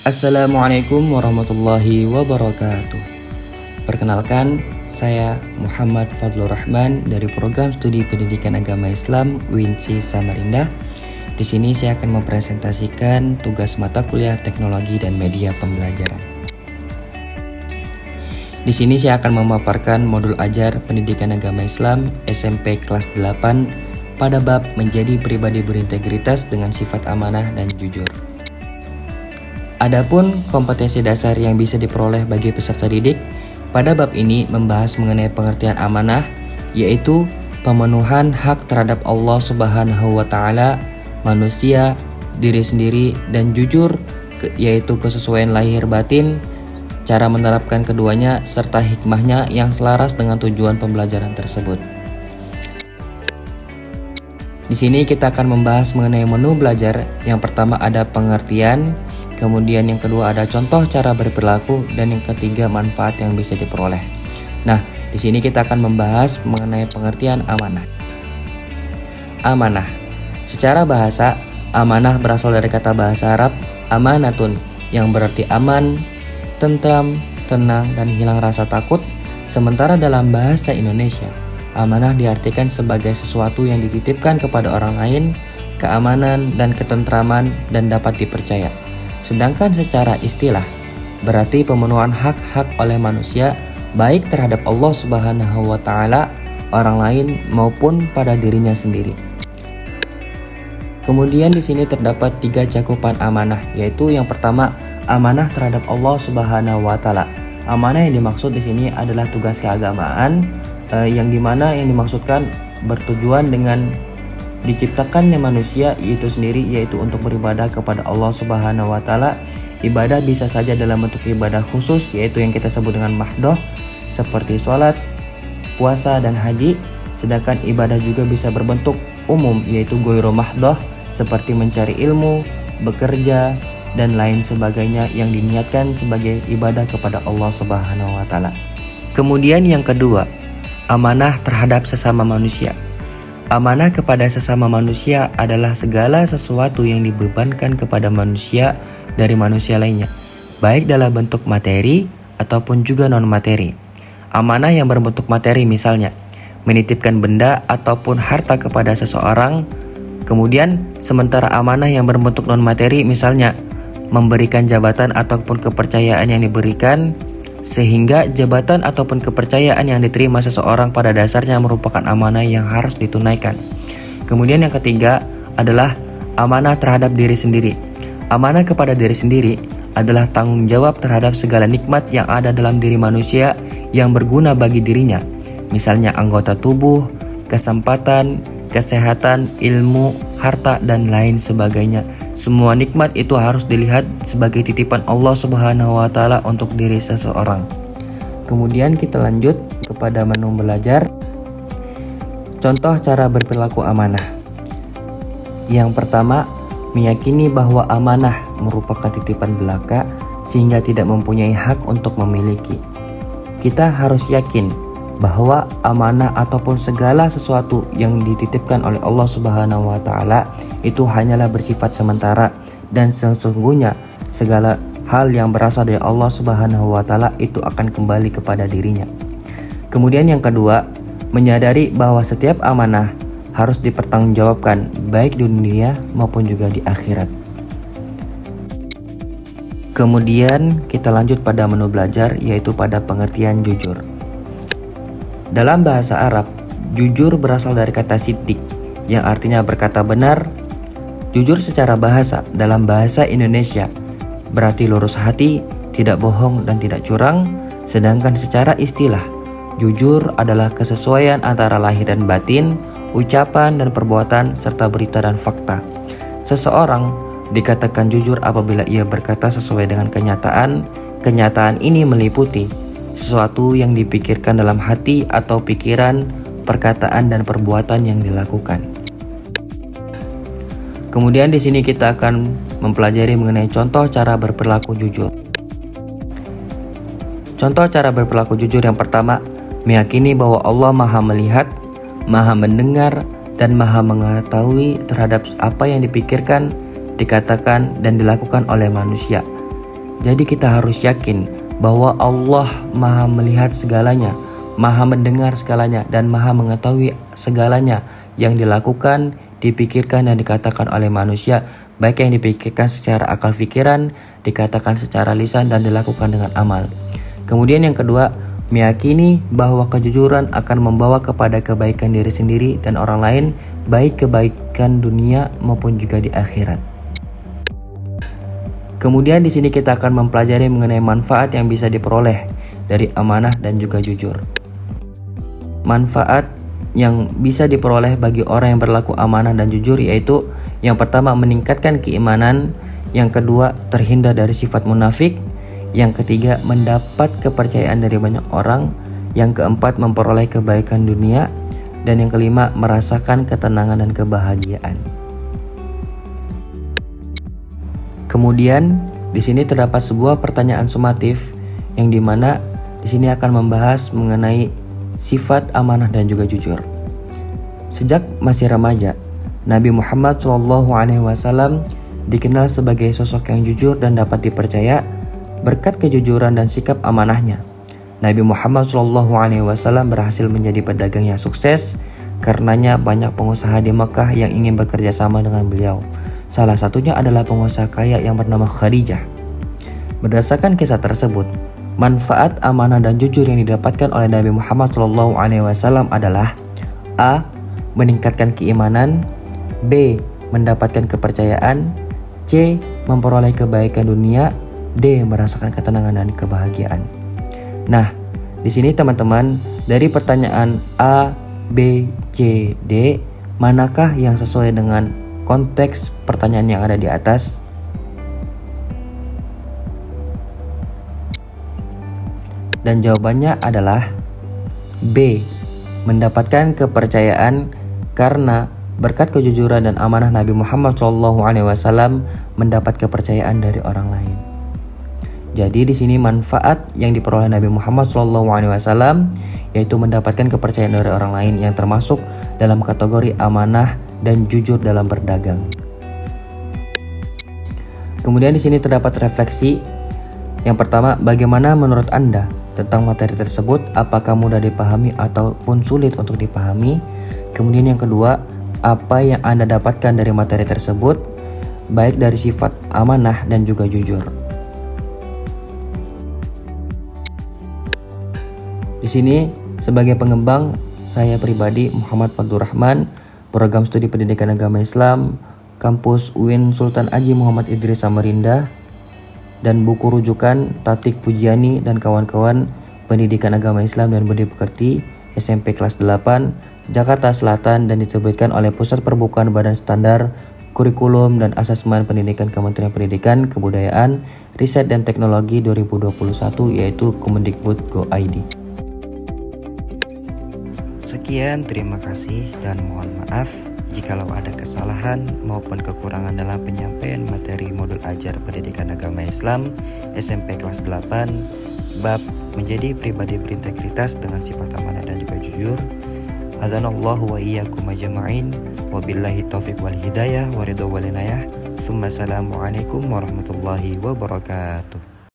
Assalamualaikum warahmatullahi wabarakatuh. Perkenalkan, saya Muhammad Fadlur Rahman dari Program Studi Pendidikan Agama Islam UINSI Samarinda. Di sini saya akan mempresentasikan tugas mata kuliah Teknologi dan Media Pembelajaran. Di sini saya akan memaparkan modul ajar Pendidikan Agama Islam SMP kelas 8 pada bab menjadi pribadi berintegritas dengan sifat amanah dan jujur. Adapun kompetensi dasar yang bisa diperoleh bagi peserta didik pada bab ini membahas mengenai pengertian amanah, yaitu pemenuhan hak terhadap Allah Subhanahu wa Ta'ala, manusia, diri sendiri, dan jujur, yaitu kesesuaian lahir batin, cara menerapkan keduanya, serta hikmahnya yang selaras dengan tujuan pembelajaran tersebut. Di sini kita akan membahas mengenai menu belajar. Yang pertama ada pengertian, kemudian yang kedua ada contoh cara berperilaku, dan yang ketiga manfaat yang bisa diperoleh. Nah, di sini kita akan membahas mengenai pengertian amanah. Amanah. Secara bahasa, amanah berasal dari kata bahasa Arab amanatun, yang berarti aman, tentram, tenang, dan hilang rasa takut. Sementara dalam bahasa Indonesia, amanah diartikan sebagai sesuatu yang dititipkan kepada orang lain, keamanan dan ketentraman, dan dapat dipercaya. Sedangkan secara istilah, berarti pemenuhan hak-hak oleh manusia, baik terhadap Allah Subhanahu wa Ta'ala, orang lain, maupun pada dirinya sendiri. Kemudian di sini terdapat 3 cakupan amanah, yaitu yang pertama, amanah terhadap Allah Subhanahu wa Ta'ala. Amanah yang dimaksud di sini adalah tugas keagamaan, yang dimana yang dimaksudkan bertujuan dengan diciptakannya manusia itu sendiri, yaitu untuk beribadah kepada Allah Subhanahu wa Ta'ala. Ibadah bisa saja dalam bentuk ibadah khusus, yaitu yang kita sebut dengan mahdoh, seperti sholat, puasa, dan haji. Sedangkan ibadah juga bisa berbentuk umum, yaitu goiro mahdoh, seperti mencari ilmu, bekerja, dan lain sebagainya yang diniatkan sebagai ibadah kepada Allah Subhanahu wa Ta'ala. Kemudian yang kedua, amanah terhadap sesama manusia. Amanah kepada sesama manusia adalah segala sesuatu yang dibebankan kepada manusia dari manusia lainnya, baik dalam bentuk materi ataupun juga non-materi. Amanah yang berbentuk materi misalnya, menitipkan benda ataupun harta kepada seseorang. Kemudian sementara amanah yang berbentuk non-materi misalnya, memberikan jabatan ataupun kepercayaan yang diberikan, sehingga jabatan ataupun kepercayaan yang diterima seseorang pada dasarnya merupakan amanah yang harus ditunaikan. Kemudian yang ketiga adalah amanah terhadap diri sendiri. Amanah kepada diri sendiri adalah tanggung jawab terhadap segala nikmat yang ada dalam diri manusia yang berguna bagi dirinya, misalnya anggota tubuh, kesempatan, kesehatan, ilmu, harta, dan lain sebagainya. Semua nikmat itu harus dilihat sebagai titipan Allah Subhanahu wa Ta'ala untuk diri seseorang. Kemudian kita lanjut kepada menu belajar. Contoh cara berperilaku amanah. Yang pertama, meyakini bahwa amanah merupakan titipan belaka sehingga tidak mempunyai hak untuk memiliki. Kita harus yakin bahwa amanah ataupun segala sesuatu yang dititipkan oleh Allah Subhanahu wa Ta'ala itu hanyalah bersifat sementara, dan sesungguhnya segala hal yang berasal dari Allah Subhanahu wa Ta'ala itu akan kembali kepada dirinya. Kemudian yang kedua, menyadari bahwa setiap amanah harus dipertanggungjawabkan baik di dunia maupun juga di akhirat. Kemudian kita lanjut pada menu belajar, yaitu pada pengertian jujur. Dalam bahasa Arab, jujur berasal dari kata siddiq, yang artinya berkata benar. Jujur secara bahasa dalam bahasa Indonesia berarti lurus hati, tidak bohong, dan tidak curang. Sedangkan secara istilah, jujur adalah kesesuaian antara lahir dan batin, ucapan dan perbuatan, serta berita dan fakta. Seseorang dikatakan jujur apabila ia berkata sesuai dengan kenyataan. Kenyataan ini meliputi sesuatu yang dipikirkan dalam hati atau pikiran, perkataan, dan perbuatan yang dilakukan. Kemudian di sini kita akan mempelajari mengenai contoh cara berperilaku jujur. Contoh cara berperilaku jujur yang pertama, meyakini bahwa Allah Maha melihat, Maha mendengar, dan Maha mengetahui terhadap apa yang dipikirkan, dikatakan, dan dilakukan oleh manusia. Jadi kita harus yakin bahwa Allah Maha melihat segalanya, Maha mendengar segalanya, dan Maha mengetahui segalanya yang dilakukan, dipikirkan, dan dikatakan oleh manusia, baik yang dipikirkan secara akal pikiran, dikatakan secara lisan, dan dilakukan dengan amal. Kemudian yang kedua, meyakini bahwa kejujuran akan membawa kepada kebaikan diri sendiri dan orang lain, baik kebaikan dunia maupun juga di akhirat. Kemudian di sini kita akan mempelajari mengenai manfaat yang bisa diperoleh dari amanah dan juga jujur. Manfaat yang bisa diperoleh bagi orang yang berlaku amanah dan jujur yaitu yang pertama meningkatkan keimanan, yang kedua terhindar dari sifat munafik, yang ketiga mendapat kepercayaan dari banyak orang, yang keempat memperoleh kebaikan dunia, dan yang kelima merasakan ketenangan dan kebahagiaan. Kemudian di sini terdapat sebuah pertanyaan sumatif yang dimana di sini akan membahas mengenai sifat amanah dan juga jujur. Sejak masih remaja, Nabi Muhammad SAW dikenal sebagai sosok yang jujur dan dapat dipercaya berkat kejujuran dan sikap amanahnya. Nabi Muhammad SAW berhasil menjadi pedagang yang sukses. Karenanya banyak pengusaha di Mekah yang ingin bekerja sama dengan beliau. Salah satunya adalah pengusaha kaya yang bernama Khadijah. Berdasarkan kisah tersebut, manfaat amanah dan jujur yang didapatkan oleh Nabi Muhammad SAW adalah A. Meningkatkan keimanan, B. Mendapatkan kepercayaan, C. Memperoleh kebaikan dunia, D. Merasakan ketenangan dan kebahagiaan. Nah, di sini teman-teman, dari pertanyaan A, B, C, D, manakah yang sesuai dengan konteks pertanyaan yang ada di atas? Dan jawabannya adalah B. Mendapatkan kepercayaan karena berkat kejujuran dan amanah Nabi Muhammad SAW mendapat kepercayaan dari orang lain. Jadi di sini manfaat yang diperoleh Nabi Muhammad SAW yaitu mendapatkan kepercayaan dari orang lain yang termasuk dalam kategori amanah dan jujur dalam berdagang. Kemudian di sini terdapat refleksi. Yang pertama, bagaimana menurut Anda tentang materi tersebut? Apakah mudah dipahami ataupun sulit untuk dipahami? Kemudian yang kedua, apa yang Anda dapatkan dari materi tersebut, baik dari sifat amanah dan juga jujur? Di sini sebagai pengembang, saya pribadi Muhammad Fadlur Rahman, Program Studi Pendidikan Agama Islam, Kampus UIN Sultan Haji Muhammad Idris Samarinda, dan buku rujukan Tatik Pujiani dan kawan-kawan Pendidikan Agama Islam dan Budi Pekerti SMP kelas 8 Jakarta Selatan dan diterbitkan oleh Pusat Perbukuan Badan Standar Kurikulum dan Asesmen Pendidikan Kementerian Pendidikan, Kebudayaan, Riset dan Teknologi 2021 yaitu Kemendikbud.go.id. Sekian, terima kasih dan mohon maaf jikalau ada kesalahan maupun kekurangan dalam penyampaian materi modul ajar Pendidikan Agama Islam SMP kelas 8 bab menjadi pribadi berintegritas dengan sifat amanah dan juga jujur. Azanallahu wa iyyakum ajma'in. Wabillahi taufiq wal hidayah wa ridha wal inayah. Assalamualaikum warahmatullahi wabarakatuh.